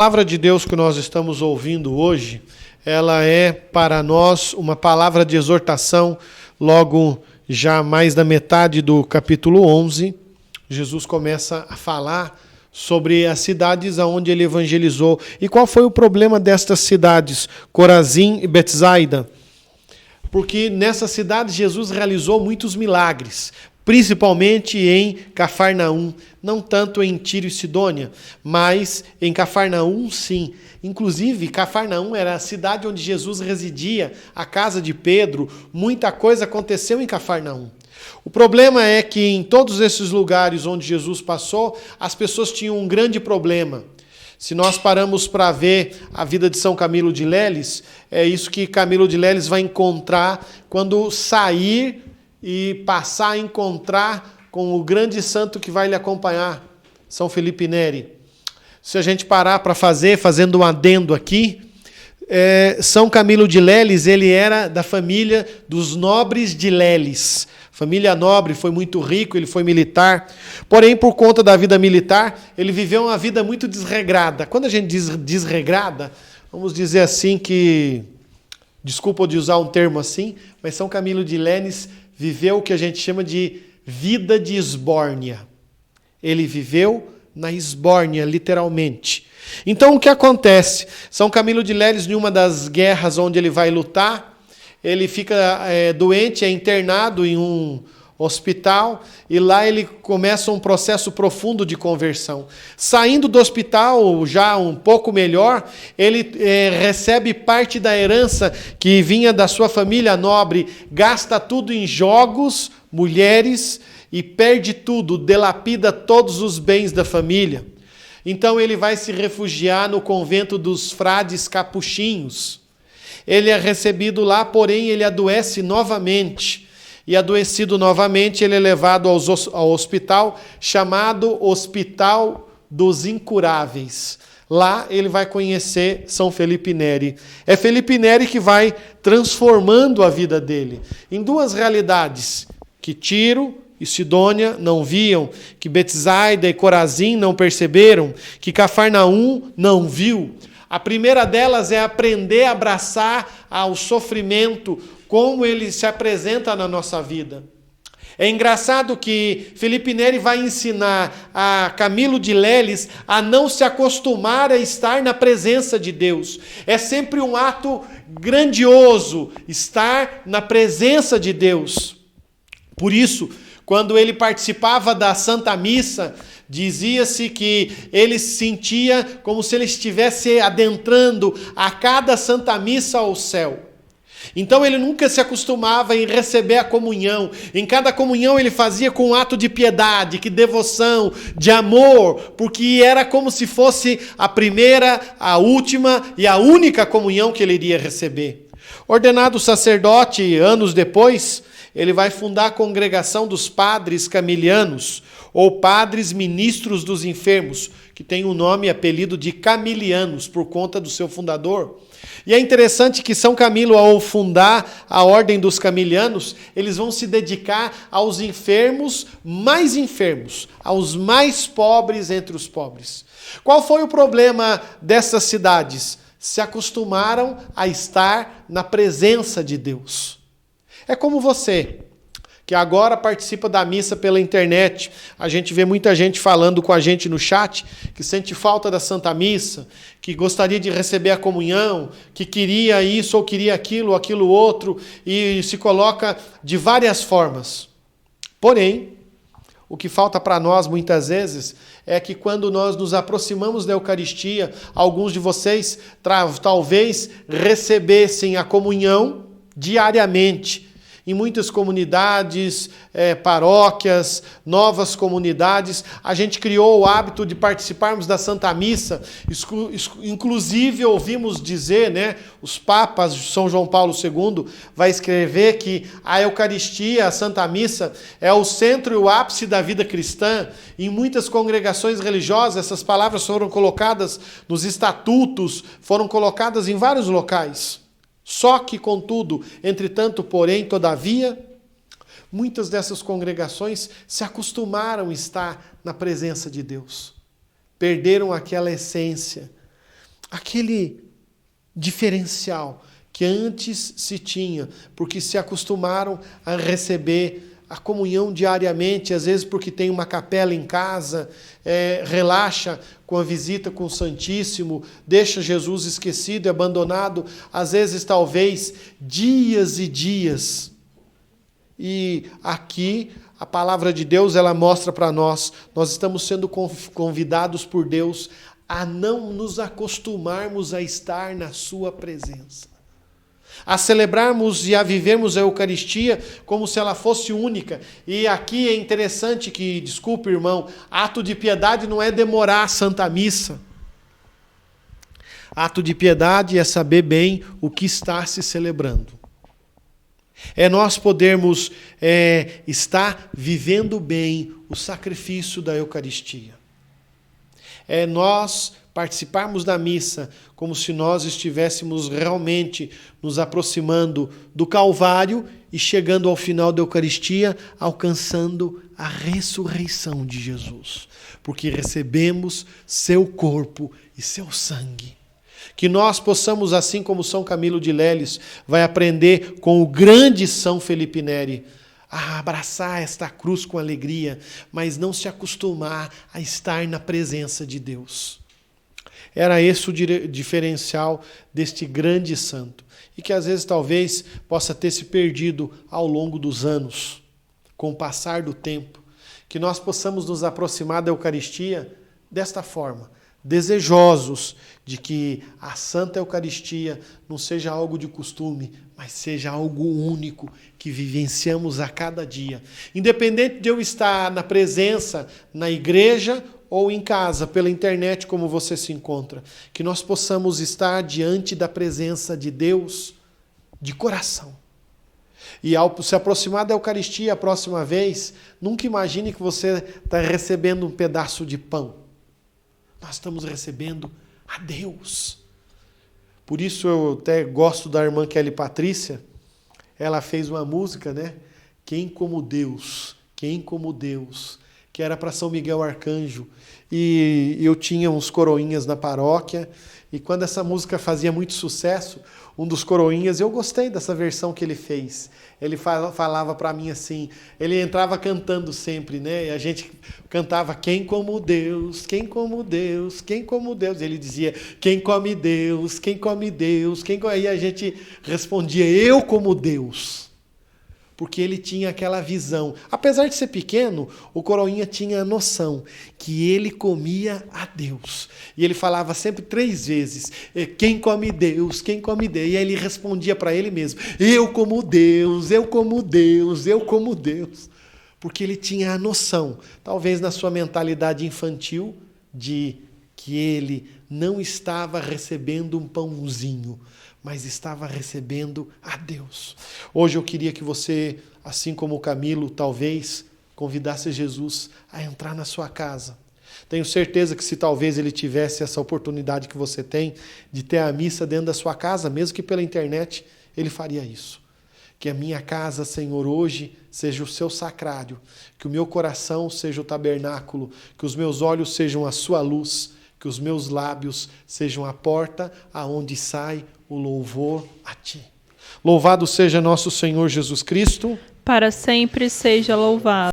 A palavra de Deus que nós estamos ouvindo hoje, ela é para nós uma palavra de exortação. Logo já mais da metade do capítulo 11, Jesus começa a falar sobre as cidades aonde ele evangelizou. E qual foi o problema destas cidades, Corazim e Betsaida? Porque nessas cidades Jesus realizou muitos milagres, principalmente em Cafarnaum, não tanto em Tiro e Sidônia, mas em Cafarnaum sim. Inclusive, Cafarnaum era a cidade onde Jesus residia, a casa de Pedro, muita coisa aconteceu em Cafarnaum. O problema é que em todos esses lugares onde Jesus passou, as pessoas tinham um grande problema. Se nós paramos para ver a vida de São Camilo de Leles, é isso que Camilo de Leles vai encontrar quando sair e passar a encontrar com o grande santo que vai lhe acompanhar, São Felipe Neri. Se a gente parar para fazendo um adendo aqui, São Camilo de Leles, ele era da família dos nobres de Leles. Família nobre, foi muito rico, ele foi militar. Porém, por conta da vida militar, ele viveu uma vida muito desregrada. Quando a gente diz desregrada, vamos dizer assim que, desculpa de usar um termo assim, mas São Camilo de Leles viveu o que a gente chama de vida de esbórnia. Ele viveu na esbórnia, literalmente. Então, o que acontece? São Camilo de Leles, em uma das guerras onde ele vai lutar, ele fica doente, é internado em um hospital, e lá ele começa um processo profundo de conversão. Saindo do hospital, já um pouco melhor, ele recebe parte da herança que vinha da sua família nobre, gasta tudo em jogos, mulheres, e perde tudo, delapida todos os bens da família. Então ele vai se refugiar no convento dos frades capuchinhos. Ele é recebido lá, porém ele adoece novamente. E adoecido novamente, ele é levado ao hospital, chamado Hospital dos Incuráveis. Lá ele vai conhecer São Felipe Neri. É Felipe Neri que vai transformando a vida dele em duas realidades, que Tiro e Sidônia não viam, que Betsaida e Corazim não perceberam, que Cafarnaum não viu. A primeira delas é aprender a abraçar ao sofrimento, como ele se apresenta na nossa vida. É engraçado que Felipe Neri vai ensinar a Camilo de Leles a não se acostumar a estar na presença de Deus. É sempre um ato grandioso estar na presença de Deus. Por isso, quando ele participava da Santa Missa, dizia-se que ele se sentia como se ele estivesse adentrando a cada Santa Missa ao céu. Então ele nunca se acostumava em receber a comunhão. Em cada comunhão ele fazia com um ato de piedade, de devoção, de amor, porque era como se fosse a primeira, a última e a única comunhão que ele iria receber. Ordenado sacerdote, anos depois, ele vai fundar a congregação dos padres camilianos, ou padres ministros dos enfermos, que tem o nome e apelido de camilianos, por conta do seu fundador. E é interessante que São Camilo, ao fundar a ordem dos camilianos, eles vão se dedicar aos enfermos, aos mais pobres entre os pobres. Qual foi o problema dessas cidades? Se acostumaram a estar na presença de Deus. É como você, que agora participa da missa pela internet. A gente vê muita gente falando com a gente no chat que sente falta da Santa Missa, que gostaria de receber a comunhão, que queria isso ou queria aquilo outro, e se coloca de várias formas. Porém, o que falta para nós muitas vezes é que quando nós nos aproximamos da Eucaristia, alguns de vocês talvez recebessem a comunhão diariamente. Em muitas comunidades, paróquias, novas comunidades, a gente criou o hábito de participarmos da Santa Missa. Inclusive, ouvimos dizer, os papas, São João Paulo II, vai escrever que a Eucaristia, a Santa Missa, é o centro e o ápice da vida cristã. Em muitas congregações religiosas, essas palavras foram colocadas nos estatutos, foram colocadas em vários locais. Só que, contudo, entretanto, porém, todavia, muitas dessas congregações se acostumaram a estar na presença de Deus. Perderam aquela essência. aquele diferencial que antes se tinha, porque se acostumaram a receber a comunhão diariamente, às vezes porque tem uma capela em casa, relaxa com a visita com o Santíssimo, deixa Jesus esquecido e abandonado, às vezes talvez dias e dias. E aqui a palavra de Deus, ela mostra para nós estamos sendo convidados por Deus a não nos acostumarmos a estar na sua presença. A celebrarmos e a vivermos a Eucaristia como se ela fosse única. E aqui é interessante que, desculpe, irmão, ato de piedade não é demorar a Santa Missa. Ato de piedade é saber bem o que está se celebrando. É nós podermos estar vivendo bem o sacrifício da Eucaristia. É nós participarmos da missa como se nós estivéssemos realmente nos aproximando do Calvário e chegando ao final da Eucaristia, alcançando a ressurreição de Jesus. Porque recebemos seu corpo e seu sangue. Que nós possamos, assim como São Camilo de Leles vai aprender com o grande São Felipe Neri, a abraçar esta cruz com alegria, mas não se acostumar a estar na presença de Deus. Era esse o diferencial deste grande santo. E que às vezes talvez possa ter se perdido ao longo dos anos, com o passar do tempo. Que nós possamos nos aproximar da Eucaristia desta forma, desejosos de que a Santa Eucaristia não seja algo de costume, mas seja algo único que vivenciamos a cada dia. Independente de eu estar na presença, na igreja ou em casa, pela internet, como você se encontra, que nós possamos estar diante da presença de Deus de coração. E ao se aproximar da Eucaristia a próxima vez, nunca imagine que você está recebendo um pedaço de pão. Nós estamos recebendo a Deus. Por isso eu até gosto da irmã Kelly Patrícia. Ela fez uma música, né? Quem como Deus, quem como Deus, que era para São Miguel Arcanjo. E eu tinha uns coroinhas na paróquia, e quando essa música fazia muito sucesso, um dos coroinhas, eu gostei dessa versão que ele fez. Ele falava para mim assim, ele entrava cantando sempre, né? E a gente cantava, quem como Deus, quem como Deus, quem como Deus. Ele dizia, quem come Deus, quem come Deus, quem come... Aí a gente respondia, eu como Deus. Porque ele tinha aquela visão. Apesar de ser pequeno, o coroinha tinha a noção que ele comia a Deus. E ele falava sempre 3 vezes, quem come Deus, quem come Deus. E aí ele respondia para ele mesmo, eu como Deus, eu como Deus, eu como Deus. Porque ele tinha a noção, talvez na sua mentalidade infantil, de que ele não estava recebendo um pãozinho, mas estava recebendo a Deus. Hoje eu queria que você, assim como o Camilo, talvez convidasse Jesus a entrar na sua casa. Tenho certeza que se talvez ele tivesse essa oportunidade que você tem de ter a missa dentro da sua casa, mesmo que pela internet, ele faria isso. Que a minha casa, Senhor, hoje seja o seu sacrário, que o meu coração seja o tabernáculo, que os meus olhos sejam a sua luz, que os meus lábios sejam a porta aonde sai o louvor a ti. Louvado seja nosso Senhor Jesus Cristo. Para sempre seja louvado.